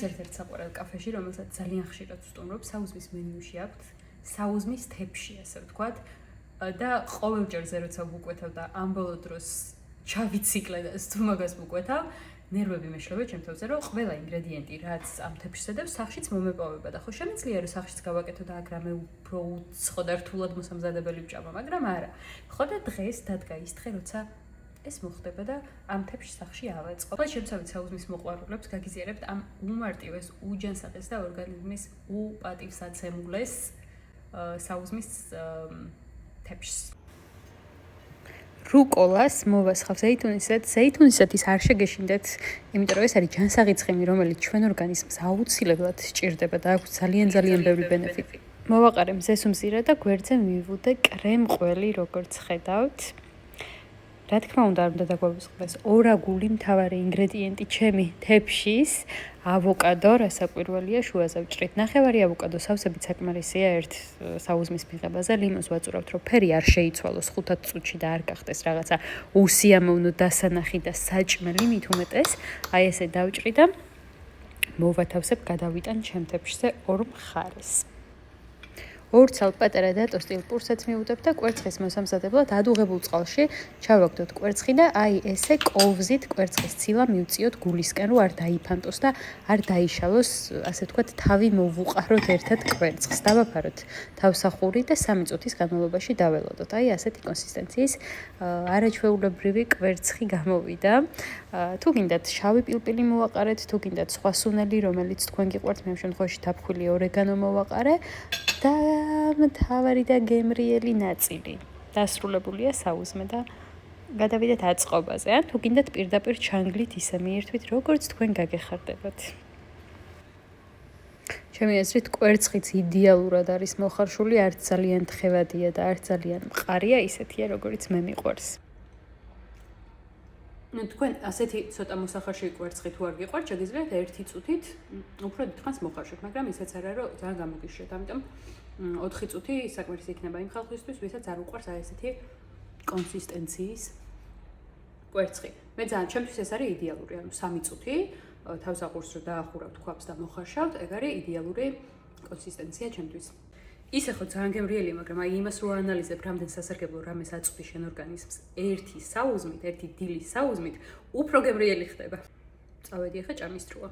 ერთ-ერთ საყვარელ კაფეში, რომელსაც ძალიან ხშირად ვსტუმრობ, საუზმის მენიუში აქვთ საუზმის თეფში, ასე ვთქვათ, და ყოველჯერზე როცა ვუკვეთავ და ამ ბოლო დროს ჩავიციკლე და თუ მაგას ვუკვეთავ, ნერვები მეშლება ჩემ თავზე, რომ ყველა ინგრედიენტი, რაც ამ თეფშს ედებს, სახშიც მომეპოვება და ხო შემიძლია რომ სახშიც გავაკეთო და აგრამე უფრო უცხო და რთულად მოსამზადებელი ვჭამა, მაგრამ არა. ხო და დღეს დადგა ის დღე, როცა ეს მოხდება და ამ თეფში სახში ავაწყო. ყველა შემცავით საუზმის მოყვარულებს გაგიზიარებთ ამ უმარტივეს, უჯანსაღეს და ორგანიზმის უპატივსაცემულეს საუზმის თეფშს. რუკოლას მოვასხავ ზეითუნისად. ზეითუნისად ის არ შეგეშინდეთ, იმიტომ რომ ეს არის ჯანსაღი ცხიმი, რომელიც ჩვენ ორგანიზმს აუცილებლად სჭირდება და აქვს ძალიან ბევრი ბენეფიტი. მოვაყარე მზესუმზირა და გვერდზე მივივუდე კრემ-ყველი, როგორც ხედავთ. რა თქმა უნდა, არ უნდა დაგვაგვისყდეს ორაგული მთავარი ინგრედიენტი ჩემი თეფშის, ავოკადო, რასაკვირველია, შუაზე ვჭრით. ნახევარი ავოკადო სავსებით საკმარისია ერთ საუზმის მიღებაზე. ლიმონს ვაწურავთ, რომ ფერი არ შეიცვალოს 5 წუთში და არ გახდეს რაღაცა უსიამოვნო დასანახი და საჭმელი, მით უმეტეს. აი ესე დავჭრი და მოვათავსებ, გადავიტან ჩემ თეფშზე ორ მხარეს. ორ ცალ პატარა და ტოსტილ პურსაც მივუდებ და კვერცხის მოსამზადებლად ადუღებულ წყალში ჩავაგდოთ კვერცხი და აი ესე კოვზით კვერცხის ცილა მივწიოთ გულისკენ, რომ არ დაიფანტოს და არ დაიშალოს, ასე ვთქვათ, თავი მოვუყაროთ ერთად კვერცხს. დავაფაროთ თავსახური და 3 წუთის განმავლობაში დაველოდოთ. აი ასეთი კონსისტენციის არაჩვეულებრივი კვერცხი გამოვიდა. თუ გინდათ შავი პილპილი მოვაყარეთ, თუ გინდათ სხვა სუნელი, რომელიც თქვენ გიყვართ, მე ამ შემთხვევაში დაფხვილი ორეგანო მოვაყარე და მთავარი და გემრიელი ნაწილი. დასრულებულია საუზმე და გადავიდეთ აწყობაზე. ან თუ გინდათ პირდაპირ ჩანგლით ისე მიირთვით, როგორც თქვენ გაგეხარდებათ. ჩემი აზრით, კვერცხიც იდეალურად არის მოხარშული, არც ძალიან თხევადია და არც ძალიან მყარია, ისეთია, როგორც მე მიყვარს. თქვენ ასეთი ცოტა მოსახარშე კვერცხი თუ არ გიყვართ, შეგიძლიათ 1 წუთით უფრო დიდხანს მოხარშოთ, მაგრამ ისეც არა, რომ ძალიან გამოგიშვათ. ამიტომ 4 წუთი საკმარისი იქნება იმ ხალხისთვის, ვისაც არ უყვარს აი ესეთი კონსისტენციის კვერცხი. მე ძალიან ჩემთვის ეს არის იდეალური, ანუ 3 წუთი თავსაყურს რო დაახურავთ ქვაბს და მოხარშავთ, ეგ არის იდეალური კონსისტენცია ჩემთვის. ისე ხო ძალიან გემრიელია, მაგრამ აი იმას რო აანალიზებ, რამდენ სასარგებლო რამეს აწვდის შენ ორგანიზმს, ერთი საუზმით, ერთი დილის საუზმით, უფრო გემრიელი ხდება. წავედი ახლა ჭამის დროა.